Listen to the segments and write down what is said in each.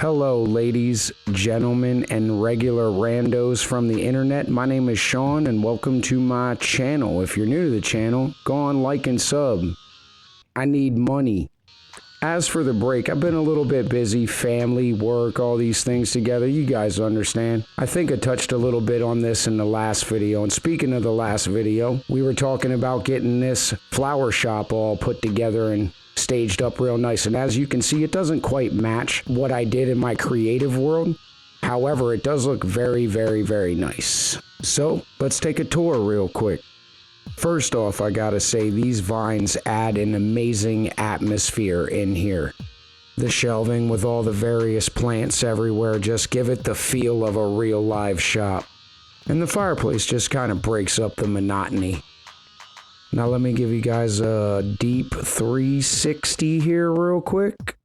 Hello, ladies, gentlemen, and regular randos from the internet. My name is Sean, and welcome to my channel. If you're new to the channel, go on, like, and sub. I need money. As for the break, I've been a little bit busy, family, work, all these things together. You guys understand. I think I touched a little bit on this in the last video. And speaking of the last video, we were talking about getting this flower shop all put together and staged up real nice. And as you can see, it doesn't quite match what I did in my creative world. However, it does look very, very, very nice. So let's take a tour real quick. First off, I gotta say these vines add an amazing atmosphere in here. The shelving with all the various plants everywhere just give it the feel of a real live shop. And the fireplace just kind of breaks up the monotony. Now let me give you guys a deep 360 here real quick.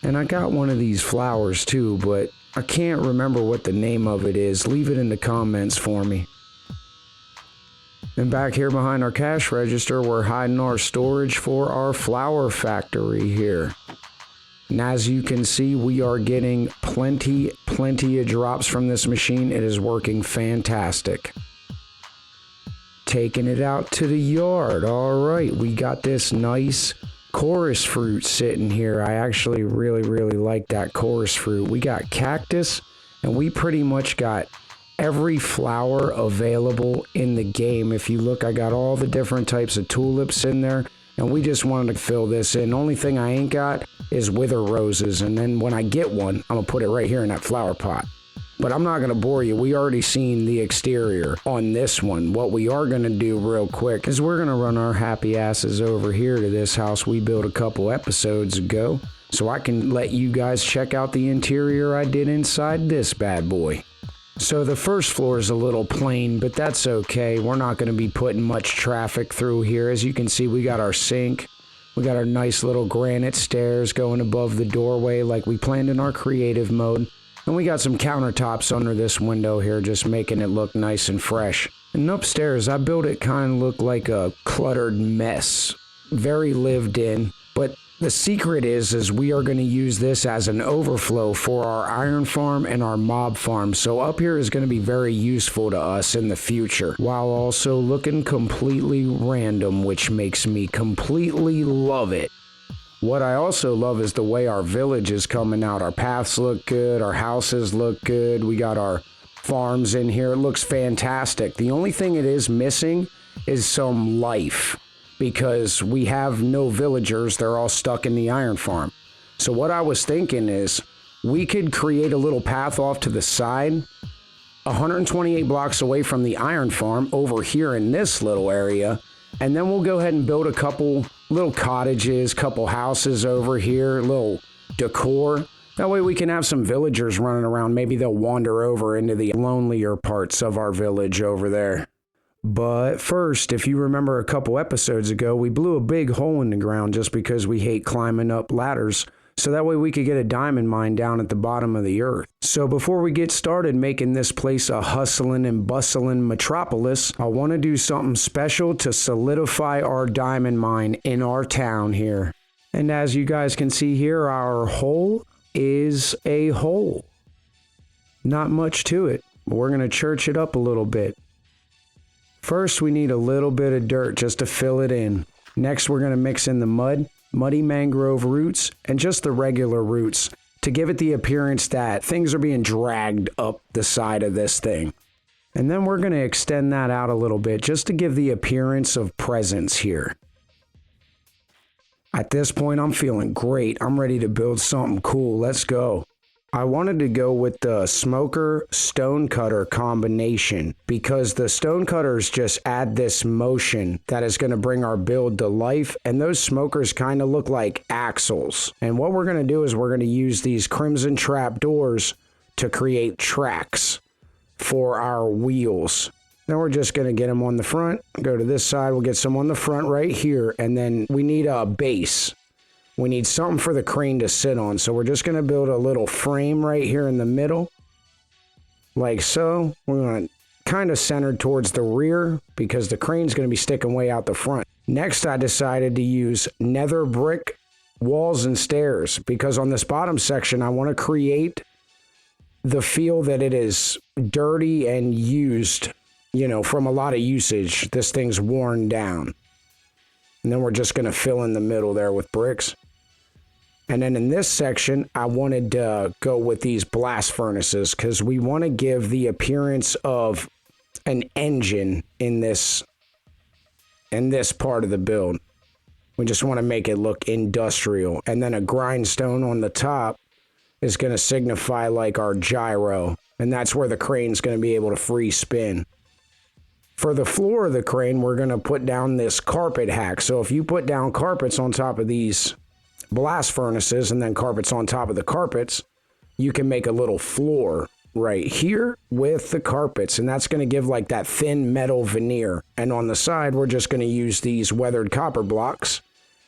And I got one of these flowers too, but I can't remember what the name of it is. Leave it in the comments for me. And back here behind our cash register, we're hiding our storage for our flower factory here. And as you can see, we are getting plenty of drops from this machine. It is working fantastic. Taking it out to the yard. All right, we got this nice chorus fruit sitting here. I actually really like that chorus fruit. We got cactus, and we pretty much got every flower available in the game. If you look, I got all the different types of tulips in there, and we just wanted to fill this in. Only thing I ain't got is wither roses, and then when I get one, I'm gonna put it right here in that flower pot. But I'm not gonna bore you. We already seen the exterior on this one. What we are gonna do real quick is we're gonna run our happy asses over here to this house we built a couple episodes ago, so I can let you guys check out the interior I did inside this bad boy. So the first floor is a little plain, but that's okay. We're not going to be putting much traffic through here. As you can see, we got our sink. We got our nice little granite stairs going above the doorway like we planned in our creative mode. And we got some countertops under this window here, just making it look nice and fresh. And upstairs, I built it kind of look like a cluttered mess. Very lived in, but the secret is we are going to use this as an overflow for our iron farm and our mob farm. So up here is going to be very useful to us in the future, while also looking completely random, which makes me completely love it. What I also love is the way our village is coming out. Our paths look good, our houses look good, we got our farms in here. It looks fantastic. The only thing it is missing is some life, because we have no villagers. They're all stuck in the iron farm. So what I was thinking is we could create a little path off to the side, 128 blocks away from the iron farm over here in this little area. And then we'll go ahead and build a couple little cottages, couple houses over here, little decor. That way we can have some villagers running around. Maybe they'll wander over into the lonelier parts of our village over there. But first, if you remember a couple episodes ago, we blew a big hole in the ground just because we hate climbing up ladders, so that way we could get a diamond mine down at the bottom of the earth. So before we get started making this place a hustling and bustling metropolis, I want to do something special to solidify our diamond mine in our town here. And as you guys can see here, our hole is a hole. Not much to it, but we're going to church it up a little bit. First, we need a little bit of dirt just to fill it in. Next, we're going to mix in the muddy mangrove roots, and just the regular roots to give it the appearance that things are being dragged up the side of this thing. And then we're going to extend that out a little bit just to give the appearance of presence here. At this point, I'm feeling great. I'm ready to build something cool. Let's go. I wanted to go with the smoker stonecutter combination because the stonecutters just add this motion that is going to bring our build to life, and those smokers kind of look like axles. And what we're going to do is we're going to use these crimson trap doors to create tracks for our wheels. Then we're just going to get them on the front, go to this side, we'll get some on the front right here, and then we need a base. We need something for the crane to sit on, so we're just going to build a little frame right here in the middle, like so. We're going to kind of centered towards the rear because the crane's going to be sticking way out the front. Next, I decided to use nether brick walls and stairs, because on this bottom section, I want to create the feel that it is dirty and used, you know, from a lot of usage. This thing's worn down. And then we're just going to fill in the middle there with bricks. And then in this section, I wanted to go with these blast furnaces because we want to give the appearance of an engine in this part of the build. We just want to make it look industrial. And then a grindstone on the top is going to signify like our gyro. And that's where the crane's going to be able to free spin. For the floor of the crane, we're going to put down this carpet hack. So if you put down carpets on top of these blast furnaces and then carpets on top of the carpets, you can make a little floor right here with the carpets. And that's going to give like that thin metal veneer. And on the side, we're just going to use these weathered copper blocks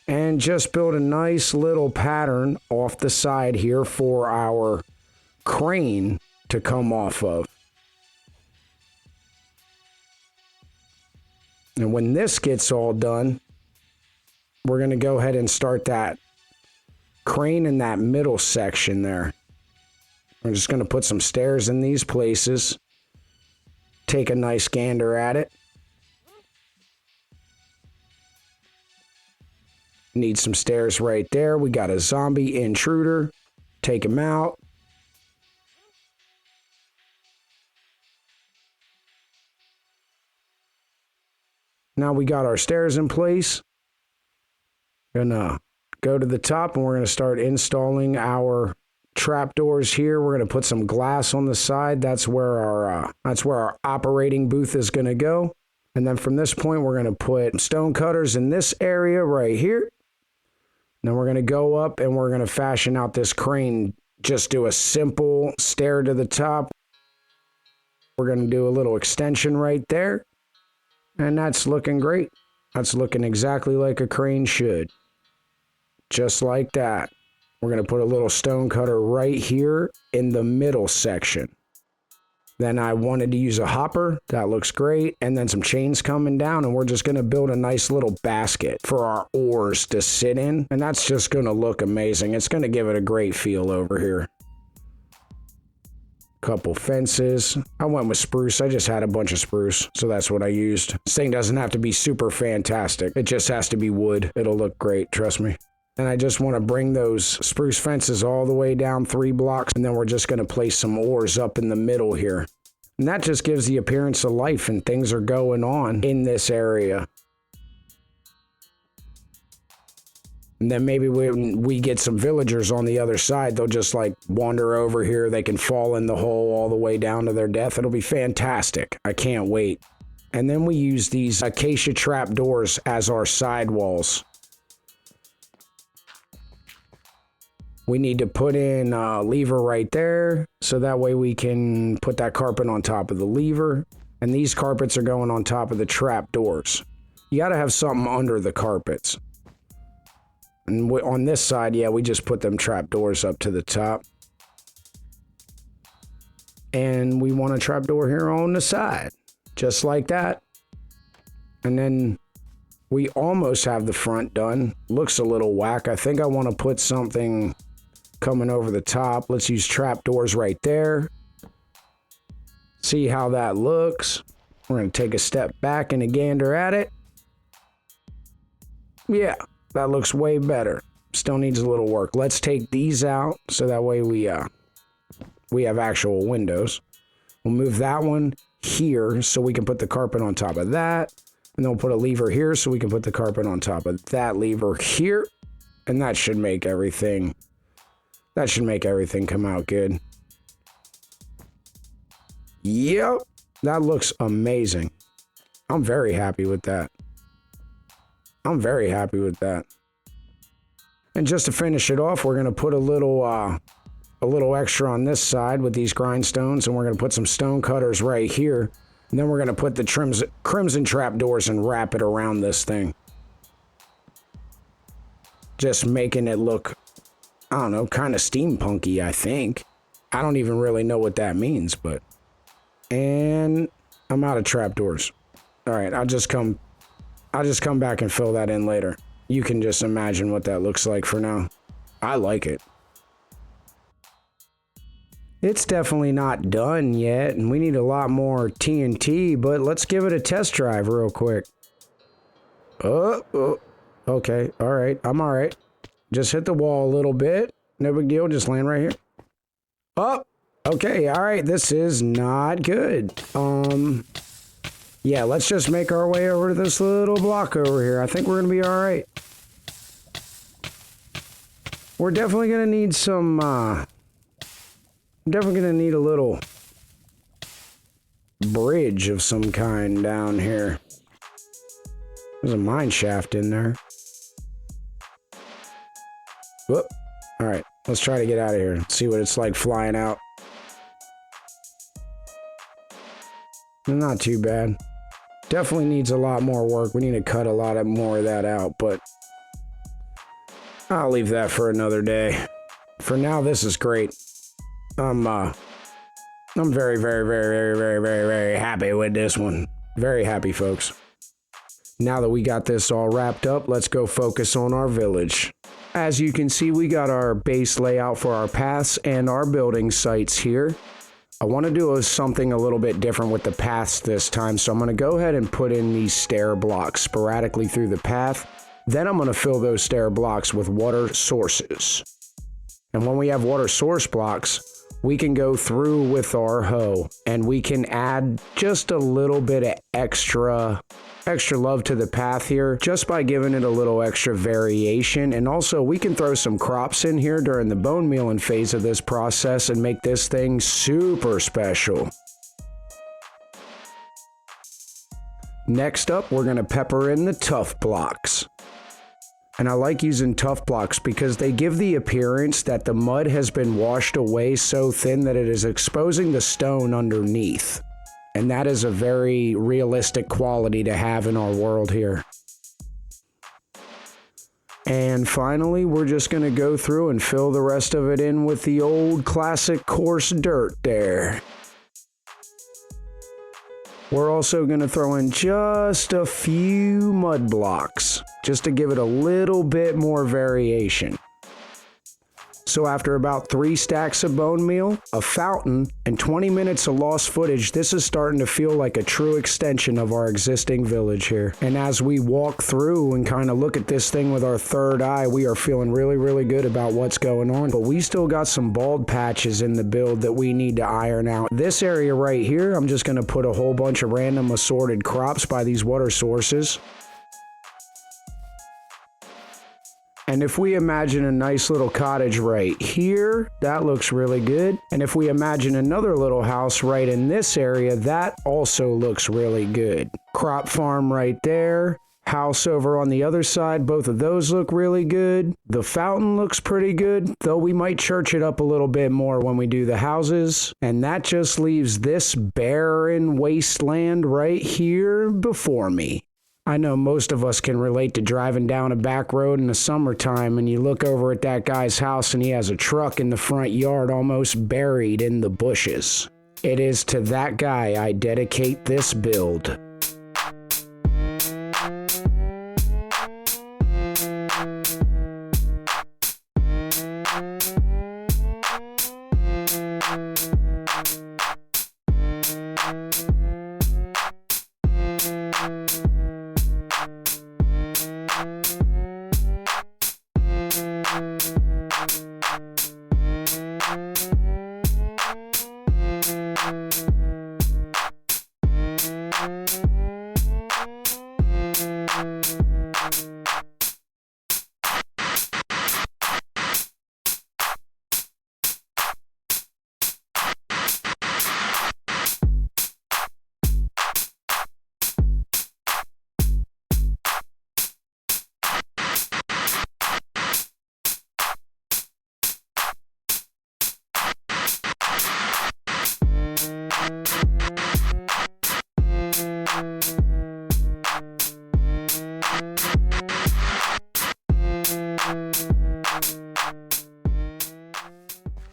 and just build a nice little pattern off the side here for our crane to come off of. And when this gets all done, we're going to go ahead and start that crane in that middle section there. We're just going to put some stairs in these places. Take a nice gander at it. Need some stairs right there. We got a zombie intruder. Take him out. Now we got our stairs in place. Gonna go to the top and we're gonna start installing our trapdoors here. We're gonna put some glass on the side. That's where our operating booth is gonna go. And then from this point, we're gonna put stone cutters in this area right here. Then we're gonna go up and we're gonna fashion out this crane. Just do a simple stair to the top. We're gonna do a little extension right there. And that's looking great. That's looking exactly like a crane should. Just like that. We're going to put a little stone cutter right here in the middle section. Then I wanted to use a hopper. That looks great. And then some chains coming down. And we're just going to build a nice little basket for our ores to sit in. And that's just going to look amazing. It's going to give it a great feel over here. Couple fences. I went with spruce. I just had a bunch of spruce, so that's what I used. This thing doesn't have to be super fantastic. It just has to be wood. It'll look great, trust me. And I just want to bring those spruce fences all the way down 3 blocks, and then we're just going to place some ores up in the middle here. And that just gives the appearance of life and things are going on in this area. And then maybe when we get some villagers on the other side, they'll just like wander over here. They can fall in the hole all the way down to their death. It'll be fantastic. I can't wait. And then we use these acacia trapdoors as our side walls. We need to put in a lever right there. So that way we can put that carpet on top of the lever. And these carpets are going on top of the trapdoors. You got to have something under the carpets. And on this side, yeah, we just put them trapdoors up to the top. And we want a trapdoor here on the side. Just like that. And then we almost have the front done. Looks a little whack. I think I want to put something coming over the top. Let's use trapdoors right there. See how that looks. We're going to take a step back and a gander at it. Yeah. That looks way better. Still needs a little work. Let's take these out so that way we have actual windows. We'll move that one here so we can put the carpet on top of that. And then we'll put a lever here so we can put the carpet on top of that lever here. And that should make everything come out good. Yep, that looks amazing. I'm very happy with that. I'm very happy with that. And just to finish it off, we're going to put a little extra on this side with these grindstones, and we're going to put some stone cutters right here. And then we're going to put the crimson trapdoors and wrap it around this thing. Just making it look, I don't know, kind of steampunky, I think. I don't even really know what that means, but... And I'm out of trapdoors. All right, I'll just come back and fill that in later. You can just imagine what that looks like for now. I like it. It's definitely not done yet, and we need a lot more TNT, but let's give it a test drive real quick. Oh, okay, all right, I'm all right. Just hit the wall a little bit. No big deal, just land right here. Oh, okay, all right, this is not good. Yeah, let's just make our way over to this little block over here. I think we're gonna be all right. We're definitely gonna need some, definitely gonna need a little bridge of some kind down here. There's a mine shaft in there. Whoop. All right, let's try to get out of here. See what it's like flying out. Not too bad. Definitely needs a lot more work. We need to cut a lot more of that out, but I'll leave that for another day. For now, this is great. I'm very, very, very, very, very, very, very happy with this one. Very happy, folks. Now that we got this all wrapped up, let's go focus on our village. As you can see, we got our base layout for our paths and our building sites here. I want to do something a little bit different with the paths this time, so I'm going to go ahead and put in these stair blocks sporadically through the path. Then I'm going to fill those stair blocks with water sources. And when we have water source blocks, we can go through with our hoe and we can add just a little bit of extra love to the path here just by giving it a little extra variation. And also we can throw some crops in here during the bone mealing phase of this process and make this thing super special. Next up, we're going to pepper in the tuff blocks. And I like using tuff blocks because they give the appearance that the mud has been washed away so thin that it is exposing the stone underneath. And that is a very realistic quality to have in our world here. And finally, we're just going to go through and fill the rest of it in with the old classic coarse dirt there. We're also going to throw in just a few mud blocks, just to give it a little bit more variation. So after about 3 stacks of bone meal, a fountain, and 20 minutes of lost footage, this is starting to feel like a true extension of our existing village here. And as we walk through and kind of look at this thing with our third eye, we are feeling really, really good about what's going on. But we still got some bald patches in the build that we need to iron out. This area right here, I'm just going to put a whole bunch of random assorted crops by these water sources. And if we imagine a nice little cottage right here, that looks really good. And if we imagine another little house right in this area, that also looks really good. Crop farm right there. House over on the other side, both of those look really good. The fountain looks pretty good, though we might church it up a little bit more when we do the houses. And that just leaves this barren wasteland right here before me. I know most of us can relate to driving down a back road in the summertime and you look over at that guy's house and he has a truck in the front yard almost buried in the bushes. It is to that guy I dedicate this build.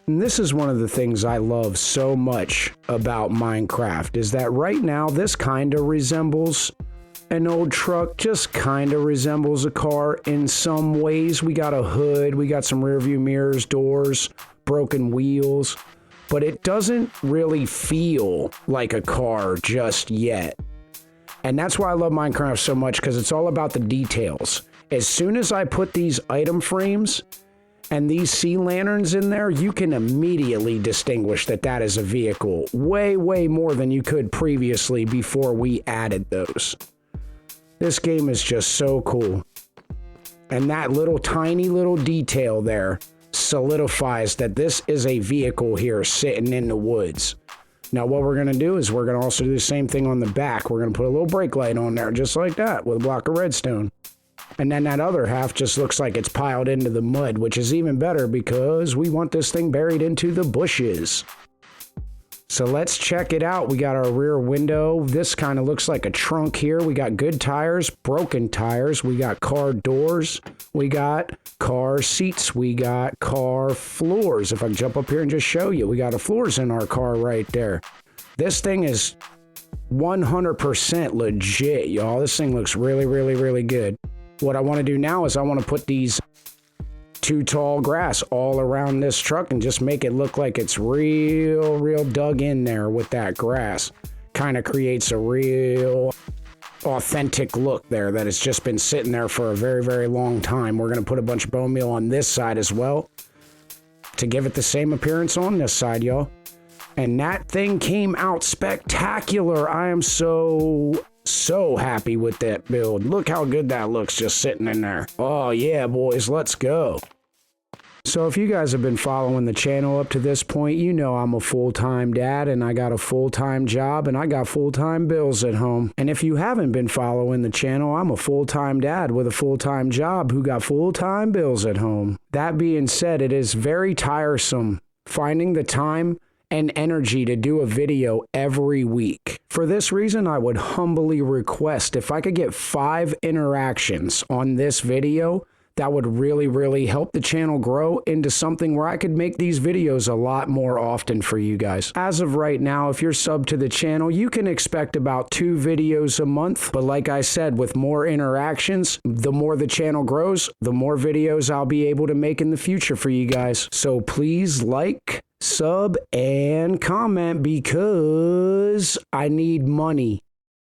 And this is one of the things I love so much about Minecraft, is that right now this kind of resembles an old truck, just kind of resembles a car in some ways. We got a hood, we got some rear view mirrors, doors, broken wheels, but it doesn't really feel like a car just yet. And that's why I love Minecraft so much, because it's all about the details. As soon as I put these item frames and these sea lanterns in there, you can immediately distinguish that that is a vehicle. Way, way more than you could previously before we added those. This game is just so cool. And that little tiny little detail there solidifies that this is a vehicle here sitting in the woods. Now what we're going to do is we're going to also do the same thing on the back. We're going to put a little brake light on there just like that with a block of redstone. And then that other half just looks like it's piled into the mud, which is even better because we want this thing buried into the bushes. So let's check it out. We got our rear window. This kind of looks like a trunk here. We got good tires, broken tires. We got car doors. We got car seats. We got car floors. If I can jump up here and just show you, we got the floors in our car right there. This thing is 100% legit, y'all. This thing looks really, really, really good. What I want to do now is I want to put these too tall grass all around this truck and just make it look like it's real dug in there with that grass. Kind of creates a real authentic look there that it's just been sitting there for a very, very long time. We're going to put a bunch of bone meal on this side as well to give it the same appearance on this side, y'all. And that thing came out spectacular. I am so happy with that build. Look how good that looks just sitting in there. Oh yeah, boys, let's go. So if you guys have been following the channel up to this point, you know I'm a full-time dad and I got a full-time job and I got full-time bills at home. And if you haven't been following the channel, I'm a full-time dad with a full-time job who got full-time bills at home. That being said, it is very tiresome finding the time and energy to do a video every week. For this reason, I would humbly request if I could get 5 interactions on this video, that would really help the channel grow into something where I could make these videos a lot more often for you guys. As of right now, if you're subbed to the channel, you can expect about 2 videos a month. But like I said, with more interactions, the more the channel grows, the more videos I'll be able to make in the future for you guys. So please like, sub, and comment because I need money.